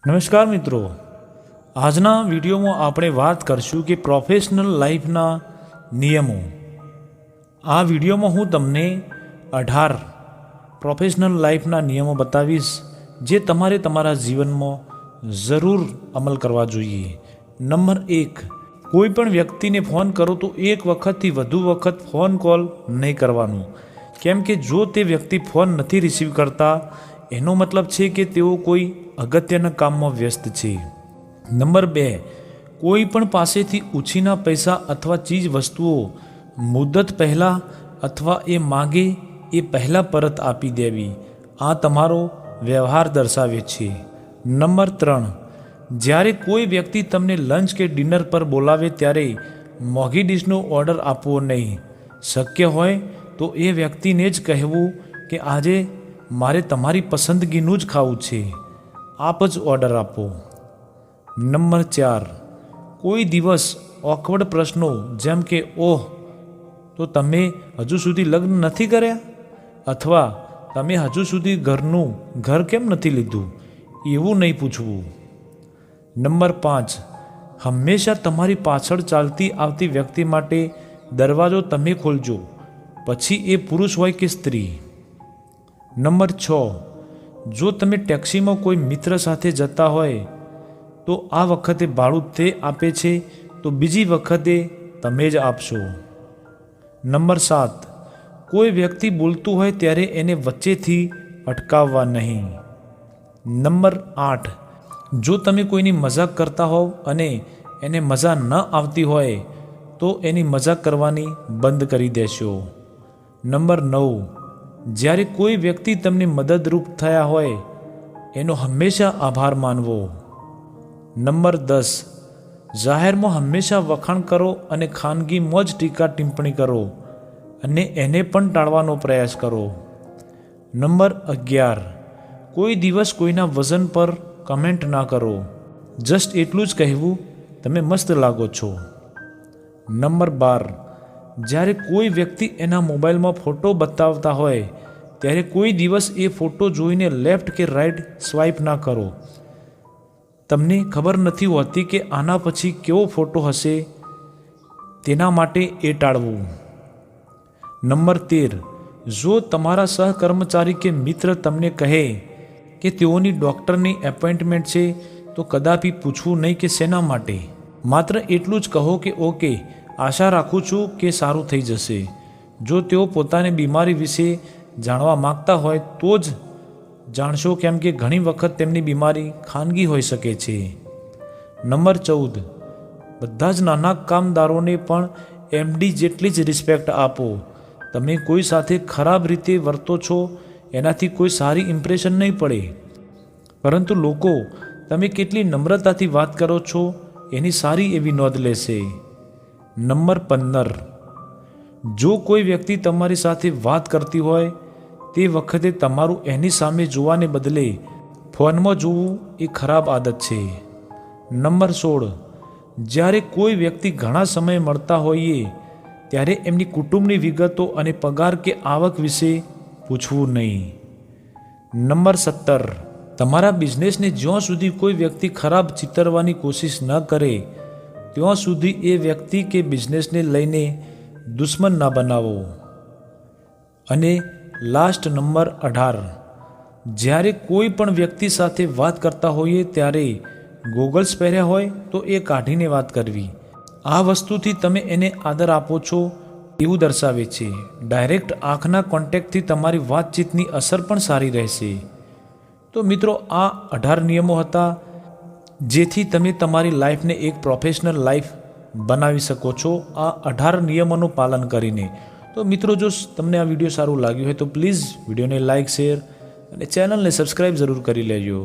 નમસ્કાર મિત્રો, આજના વિડીયોમાં આપણે વાત કરશું કે પ્રોફેશનલ લાઈફના નિયમો। આ વિડીયોમાં હું તમને 18 પ્રોફેશનલ લાઈફના નિયમો બતાવીશ જે તમારે તમારા જીવનમાં જરૂર અમલ કરવા જોઈએ। નંબર 1, કોઈ પણ વ્યક્તિને ફોન કરો તો એક વખતથી વધુ વખત ફોન કોલ નહીં કરવાનું, કેમ કે જો તે વ્યક્તિ ફોન નથી રિસીવ કરતા એનો મતલબ છે કે તેઓ કોઈ અગત્યના કામમાં વ્યસ્ત છે। નંબર 2, કોઈ પણ પાસેથી ઉછીના પૈસા અથવા ચીજ વસ્તુઓ મુદત પહેલાં અથવા એ માગે એ પહેલાં પરત આપી દેવી, આ તમારો વ્યવહાર દર્શાવે છે। નંબર 3, જ્યારે કોઈ વ્યક્તિ તમને લંચ કે ડિનર પર બોલાવે ત્યારે મોંઘી ડિશનો ઓર્ડર આપવો નહીં। શક્ય હોય તો એ વ્યક્તિને જ કહેવું કે આજે મારે તમારી પસંદગીનું જ ખાવું છે, આપ જ ઓર્ડર આપો। નંબર 4, કોઈ દિવસ ઓકવર્ડ પ્રશ્નો જેમ કે ઓહ તો તમે હજુ સુધી લગ્ન નથી કર્યા અથવા તમે હજુ સુધી ઘર કેમ નથી લીધું એવું નહીં પૂછવું। નંબર 5, હંમેશા તમારી પાછળ ચાલતી આવતી વ્યક્તિ માટે દરવાજો તમે ખોલજો, પછી એ પુરુષ હોય કે સ્ત્રી। નંબર 6, જો તમે ટેક્સીમાં કોઈ મિત્ર સાથે જતા હોય તો આ વખતે ભાડું તે આપે છે તો બીજી વખતે તમે જ આપશો। નંબર 7, કોઈ વ્યક્તિ બોલતું હોય ત્યારે એને વચ્ચેથી અટકાવવા નહીં। નંબર 8, જો તમે કોઈની મજાક કરતા હોવ અને એને મજા ન આવતી હોય તો એની મજાક કરવાની બંધ કરી દેશો। નંબર 9, જ્યારે કોઈ વ્યક્તિ તમને મદદરૂપ થયા હોય એનો હંમેશા આભાર માનવો। નંબર 10, જાહેરમાં હંમેશા વખાણ કરો અને ખાનગીમાં જ ટીકા ટિપ્પણી કરો અને એને પણ ટાળવાનો પ્રયાસ કરો। નંબર 11, કોઈ દિવસ કોઈના વજન પર કમેન્ટ ના કરો, જસ્ટ એટલું જ કહેવું તમે મસ્ત લાગો છો। નંબર 12, જ્યારે કોઈ વ્યક્તિ એના મોબાઈલમાં ફોટો બતાવતા હોય ત્યારે કોઈ દિવસ એ ફોટો જોઈને લેફ્ટ કે રાઈટ સ્વાઇપ ના કરો, તમને ખબર નથી હોતી કે આના પછી કેવો ફોટો હશે, તેના માટે એ ટાળવું। નંબર 13, જો તમારા સહકર્મચારી કે મિત્ર તમને કહે કે તેઓની ડૉક્ટરની એપોઇન્ટમેન્ટ છે તો કદાપી પૂછવું નહીં કે શેના માટે, માત્ર એટલું જ કહો કે ઓકે, આશા રાખું છું કે સારું થઈ જશે। જો તેઓ પોતાની બીમારી વિશે જાણવા માગતા હોય તો જ જાણશો, કેમ કે ઘણી વખત તેમની બીમારી ખાનગી હોઈ શકે છે। નંબર 14, બધા જ નાના કામદારોને પણ એમડી જેટલી જ રિસ્પેક્ટ આપો। તમે કોઈ સાથે ખરાબ રીતે વર્તો છો એનાથી કોઈ સારી ઇમ્પ્રેશન નહીં પડે, પરંતુ લોકો તમે કેટલી નમ્રતાથી વાત કરો છો એની સારી એવી નોંધ લેશે। નંબર 15, જો કોઈ વ્યક્તિ તમારી સાથે વાત કરતી હોય તે વખતે તમારું એની સામે જોવાને બદલે ફોનમાં જોવું એ ખરાબ આદત છે। નંબર 16, જ્યારે કોઈ વ્યક્તિ ઘણા સમય મળતા હોઈએ ત્યારે એમની કુટુંબની વિગતો અને પગાર કે આવક વિશે પૂછવું નહીં। નંબર 17, તમારા બિઝનેસને જ્યાં સુધી કોઈ વ્યક્તિ ખરાબ ચિતરવાની કોશિશ ન કરે ત્યાં સુધી એ વ્યક્તિ કે બિઝનેસને લઈને દુશ્મન ના બનાવો। અને લાસ્ટ નંબર 18, જ્યારે કોઈ પણ વ્યક્તિ સાથે વાત કરતા હોઈએ ત્યારે ગોગલ્સ પહેર્યા હોય તો એ કાઢીને વાત કરવી, આ વસ્તુથી તમે એને આદર આપો છો એવું દર્શાવે છે। ડાયરેક્ટ આંખના કોન્ટેક્ટથી તમારી વાતચીતની અસર પણ સારી રહેશે। તો મિત્રો, આ 18 નિયમો હતા જેથી તમે તમારી લાઈફને એક પ્રોફેશનલ લાઈફ બનાવી શકો છો આ 18 નિયમોનું પાલન કરીને। તો મિત્રો, જો તમને આ વિડીયો સારું લાગ્યું હોય તો પ્લીઝ વિડીયોને લાઇક, શેર અને ચેનલને સબસ્ક્રાઈબ જરૂર કરી લેજો।